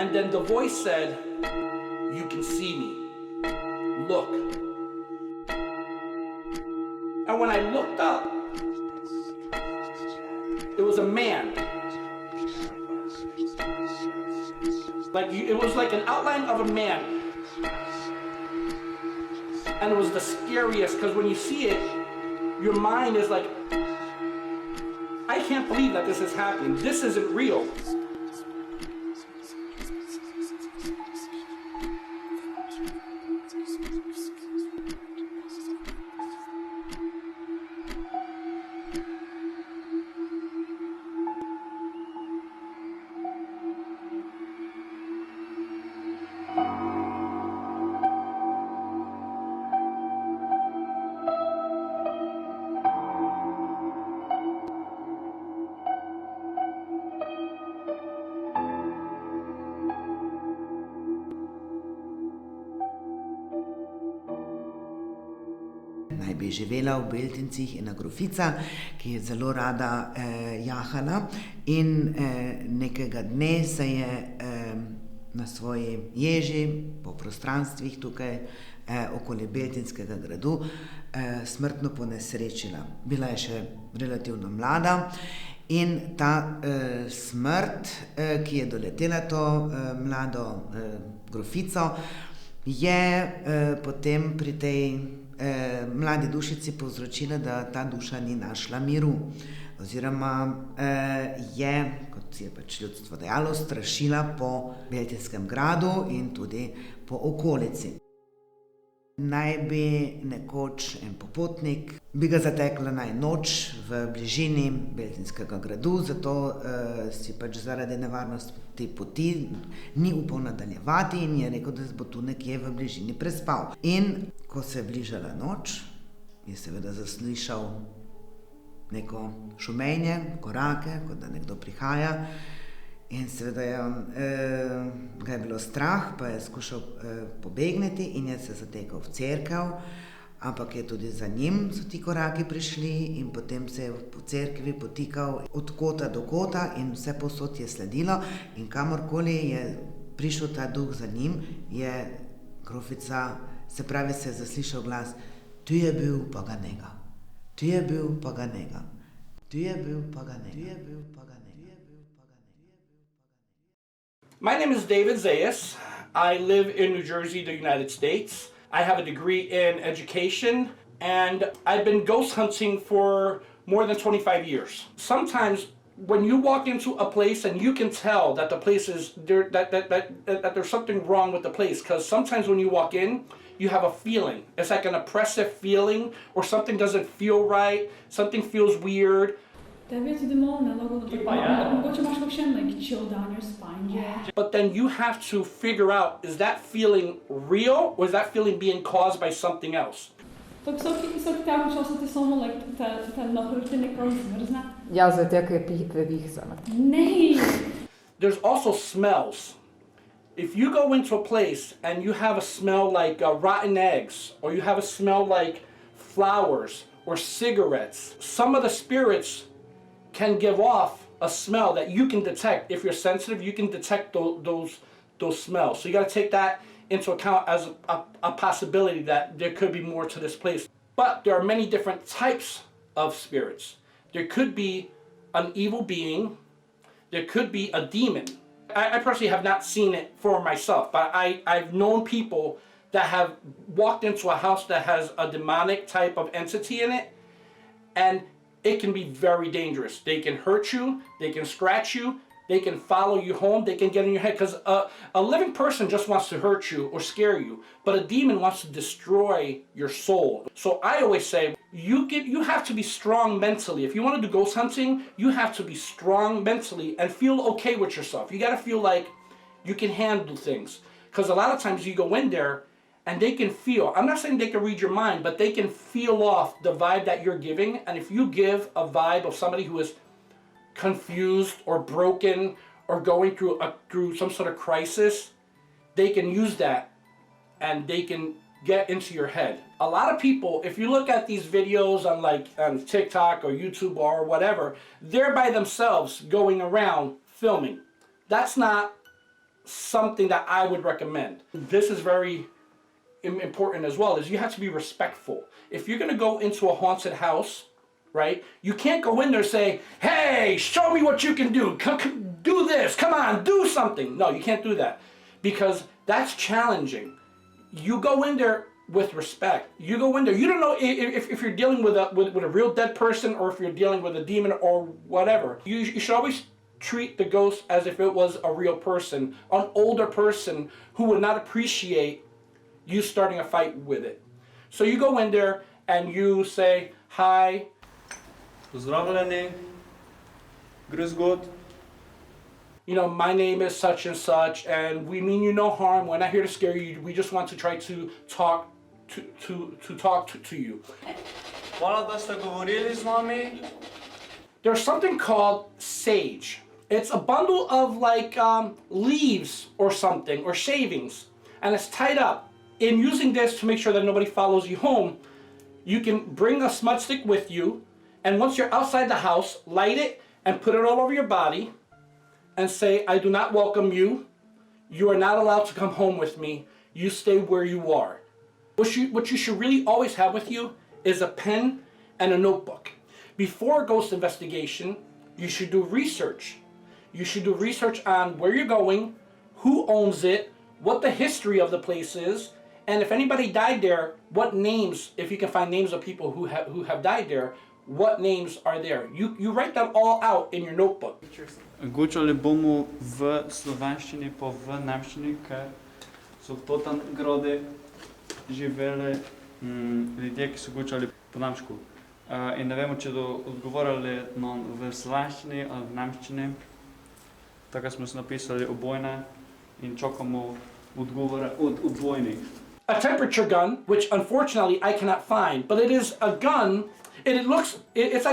And then the voice said, "You can see me. Look." And when I looked up, it was a man. It was like an outline of a man. And it was the scariest, because when you see it, your mind is like, I can't believe that this is happening. This isn't real. Naj bi živela v Beltincih ena grofica, ki je zelo rada jahala, in nekega dne se je na svoji ježi po prostranstvih tukaj okoli Beltinskega gradu smrtno ponesrečila. Bila je še relativno mlada in ta smrt, ki je doletela to mlado grofico, je potem pri tej mladi dušici povzročila, da ta duša ni našla miru, oziroma je, kot je pač ljudstvo dejalo, strašila po Beltinskem gradu in tudi po okolici. Naj bi nekoč en popotnik, bi ga zatekla naj noč v bližini Beltinskega gradu, zato si pač zaradi nevarnosti te poti ni upal nadaljevati in je rekel, da bo tu nekje v bližini prespal. In ko se je bližala noč, je seveda zaslišal neko šumenje, korake, kot da nekdo prihaja, in seveda ga je bilo strah, pa je skušal pobegniti in je se zatekal v cerkev, ampak je tudi za njim so ti koraki prišli in potem se je po cerkvi potikal od kota do kota in vse povsod je sledilo, in kamorkoli je prišel ta duh za njim, je grofica, se pravi, se je zaslišal glas: "Tu je bil pa ga nega, tu je bil pa ga nega, tu je bil pa ga nega, tu je bil pa ga nega." My name is David Zayas. I live in New Jersey, the United States. I have a degree in education, and I've been ghost hunting for more than 25 years. Sometimes when you walk into a place and you can tell that the place is there, that there's something wrong with the place, because sometimes when you walk in, you have a feeling. It's like an oppressive feeling, or something doesn't feel right, something feels weird. But then you have to figure out, is that feeling real, or is that feeling being caused by something else? There's also smells. If you go into a place and you have a smell like rotten eggs, or you have a smell like flowers or cigarettes, some of the spirits can give off a smell that you can detect. If you're sensitive, you can detect those smells. So you got to take that into account as a possibility that there could be more to this place. But there are many different types of spirits. There could be an evil being. There could be a demon. I personally have not seen it for myself, but I've known people that have walked into a house that has a demonic type of entity in it, and it can be very dangerous. They can hurt you, they can scratch you, they can follow you home, they can get in your head, because a living person just wants to hurt you or scare you, but a demon wants to destroy your soul. So I always say, you have to be strong mentally. If you want to do ghost hunting, you have to be strong mentally and feel okay with yourself. You got to feel like you can handle things, because a lot of times you go in there and they can feel, I'm not saying they can read your mind, but they can feel off the vibe that you're giving. And if you give a vibe of somebody who is confused or broken or going through some sort of crisis, they can use that and they can get into your head. A lot of people, if you look at these videos on TikTok or YouTube or whatever, they're by themselves going around filming. That's not something that I would recommend. This is very important as well, is you have to be respectful. If you're going to go into a haunted house, right, you can't go in there and say, hey, show me what you can do. Come, do this. Come on, do something. No, you can't do that because that's challenging. You go in there with respect. You go in there. You don't know if you're dealing with a real dead person or if you're dealing with a demon or whatever. You should always treat the ghost as if it was a real person, an older person who would not appreciate you starting a fight with it. So you go in there and you say, hi. Pozdravljeni. Grüß Gott. You know, my name is such and such, and we mean you no harm. We're not here to scare you. We just want to try to talk to you. Hvala da ste govorili z nami. There's something called sage. It's a bundle of like leaves or something, or shavings, and it's tied up. In using this to make sure that nobody follows you home, you can bring a smudge stick with you, and once you're outside the house, light it and put it all over your body and say, I do not welcome you. You are not allowed to come home with me. You stay where you are. What you should really always have with you is a pen and a notebook. Before a ghost investigation, you should do research. You should do research on where you're going, who owns it, what the history of the place is, and if anybody died there, what names, if you can find names of people who have died there, what names are there. You write that all out in your notebook. Gučali bomo v slovenščini pa v nemščini, ker so v totem gradu živeli ljudje, ki so gučali po nemšku. In ne vemo, če do odgovorili v slovenščini ali v nemščini. Tako smo si napisali obojne in čakamo odgovore od obojnih. A temperature gun, which unfortunately I cannot find, but it is a gun. It's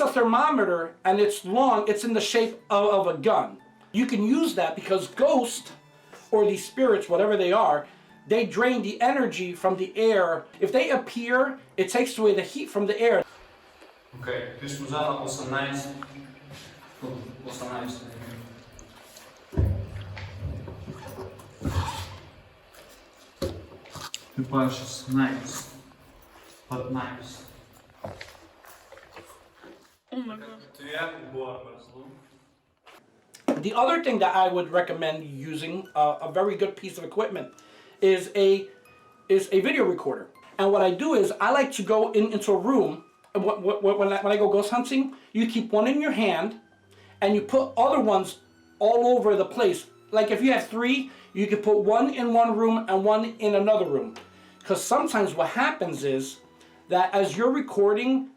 a thermometer and it's long. It's in the shape of a gun. You can use that because ghosts or these spirits, whatever they are, they drain the energy from the air. If they appear, it takes away the heat from the air. Okay, tu smo za 18. Tu pa 16. 15. Oh my god. The other thing that I would recommend using, a very good piece of equipment, is a video recorder. And what I do is I like to go into a room. When I go ghost hunting, you keep one in your hand, and you put other ones all over the place. Like if you have 3, you can put one in one room and one in another room. Because sometimes what happens is that as you're recording,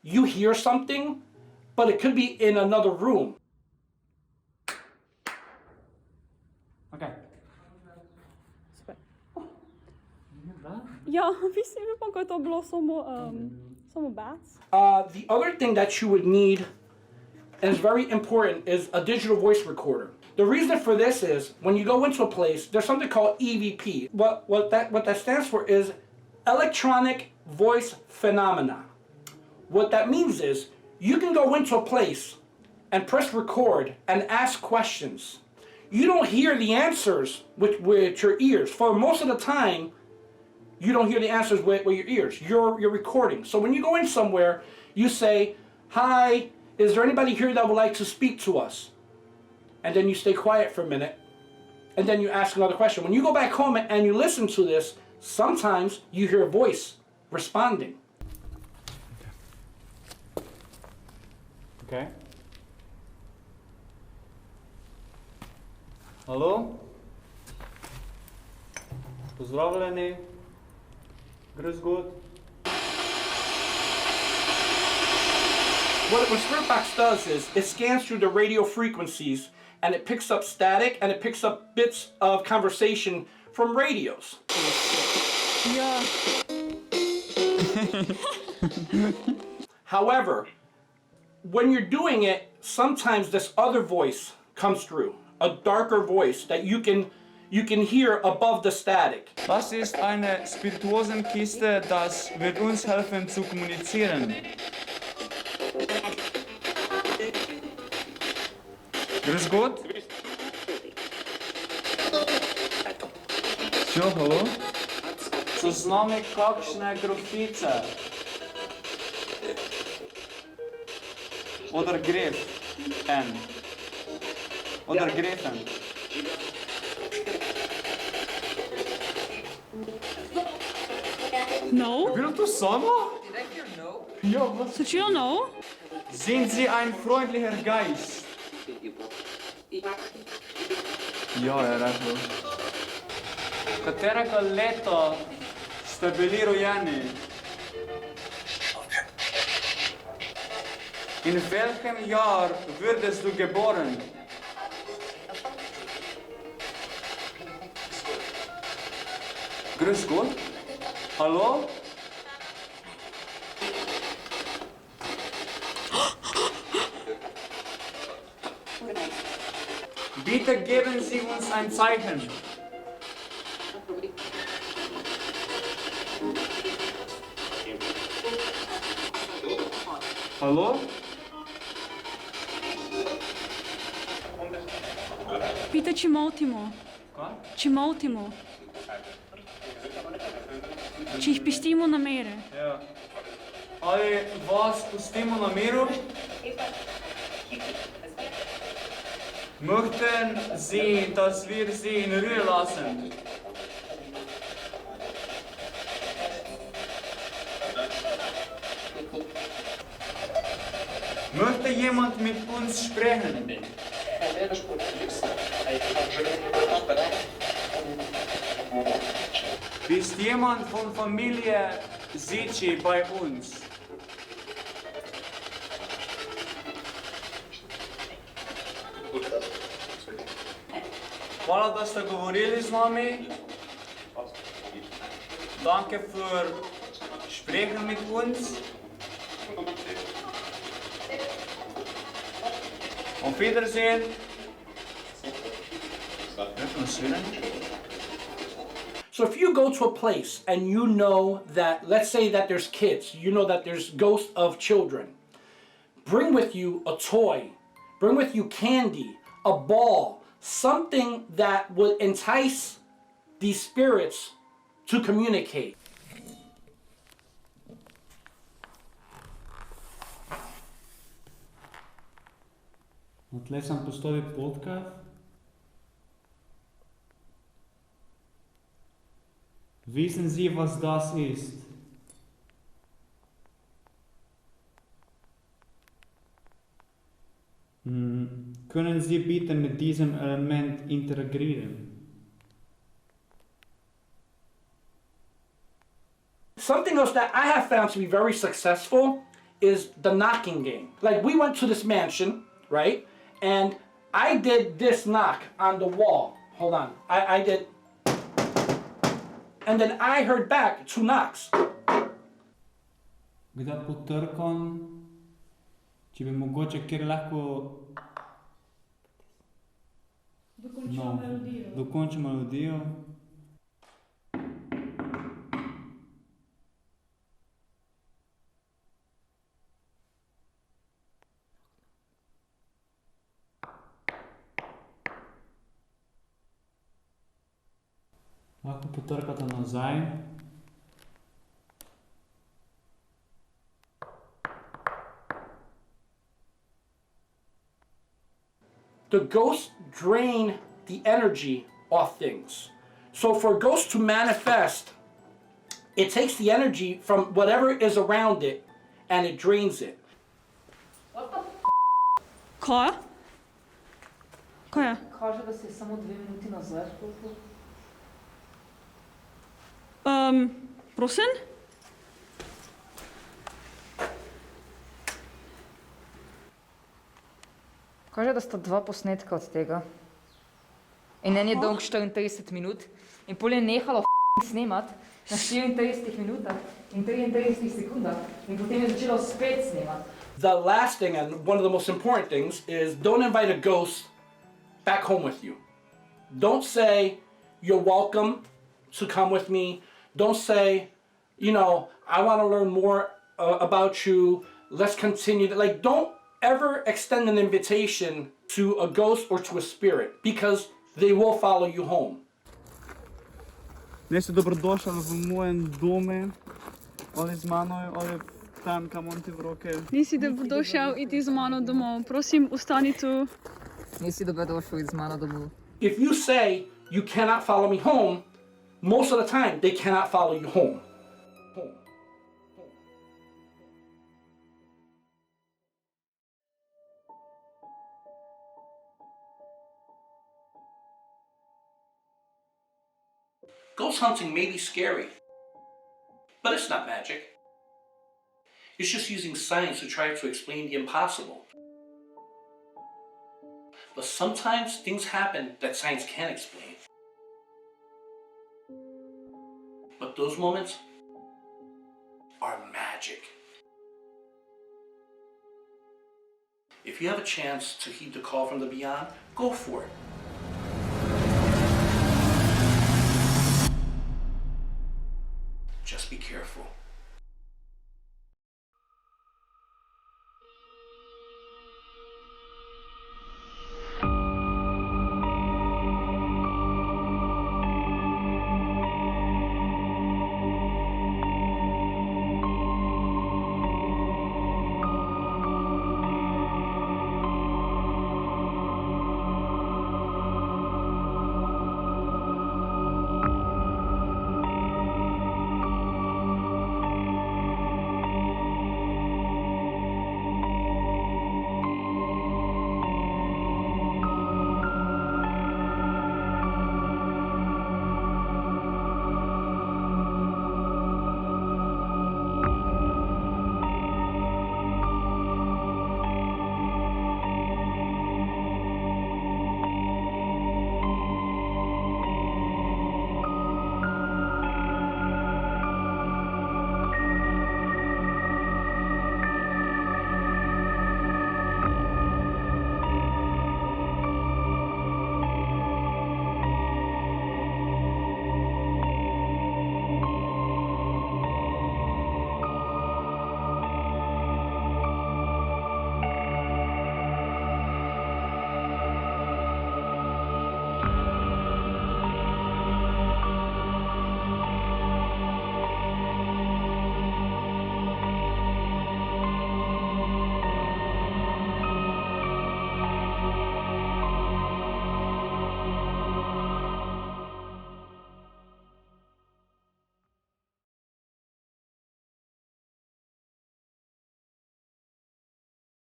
you hear something, but it could be in another room. Okay. Ja, mislim, kako je to bilo samo bats. The other thing that you would need, and is very important, is a digital voice recorder. The reason for this is when you go into a place, there's something called EVP. What that stands for is electronic voice phenomena. What that means is you can go into a place and press record and ask questions. You don't hear the answers with your ears. For most of the time, you don't hear the answers with your ears. You're recording. So when you go in somewhere, you say, hi, is there anybody here that would like to speak to us? And then you stay quiet for a minute, and then you ask another question. When you go back home and you listen to this, sometimes you hear a voice responding. Okay. Halo? Pozdravljeni. Grüß Gott. What Spirit Box does is it scans through the radio frequencies and it picks up static and it picks up bits of conversation from radios. Ja. However, when you're doing it, sometimes this other voice comes through, a darker voice that you can hear above the static. Das ist eine Spirituosenkiste, das wird uns helfen zu kommunizieren. Grüß Gott. Čuhu, so z nami kakšne grofice. Oder gref en. Oder grefen. No? Bilo to samo? Ja, was? Did you know? Sind Sie ein freundlicher Geist? Ja, je rekel. Katerega leta ste bili rojeni? In welchem Jahr wurdest du geboren? Grüß Gott. Hallo? Bitte geben Sie uns ein Zeichen. Hallo? Pita ci motimo. Kaj? Ci motimo. Če jih pustimo na mere. Ja. Ali vas pustimo na miru? Möchten Sie, dass wir Sie in Ruhe lassen? Möchte jemand mit uns sprechen? Ist jemand von Familie Zici bei uns? Hvala, da ste govorili z nami. Danke für Sprechen mit uns. Auf Wiedersehen. So if you go to a place and you know that, let's say that there's kids, you know that there's ghosts of children, bring with you a toy, bring with you candy, a ball, something that would entice these spirits to communicate. Tle sem postavil podcast. Wissen Sie, was das ist? Können Sie bitte mit diesem Element interagieren? Something else that I have found to be very successful is the knocking game. Like, we went to this mansion, right? And I did this knock on the wall. Hold on. I did. And then I heard back 2 knocks. Kdaj potrkam, če bi mogoče kjer lahko dokončim melodijo. Lahko potrkate nazaj. The ghosts drain the energy off things. So for a ghost to manifest, it takes the energy from whatever is around it and it drains it. Kaj? Kaj je? Kaže, da se je samo 2 minuti nazaj šlo. Prosim? Kaže, da sta 2 posnetka od tega. In en je dolg 34 minut. In pol je nehalo snemat na 34 minutah in 33 sekundah. In potem je začelo spet snemat. The last thing, and one of the most important things, is don't invite a ghost back home with you. Don't say, you're welcome to come with me. Don't say, you know, I want to learn more about you. Let's continue. Like, don't ever extend an invitation to a ghost or to a spirit, because they will follow you home. Ne si dobrodošel v mojem domu, ali z mano, ali tam, kam imam ti v roke. Nisi dobrodošel iti z mano domov. Prosim, ostani tu. Nisi dobrodošel z mano domov. If you say you cannot follow me home, most of the time they cannot follow you home. Ghost hunting may be scary, but it's not magic. It's just using science to try to explain the impossible. But sometimes things happen that science can't explain. But those moments are magic. If you have a chance to heed the call from the beyond, go for it.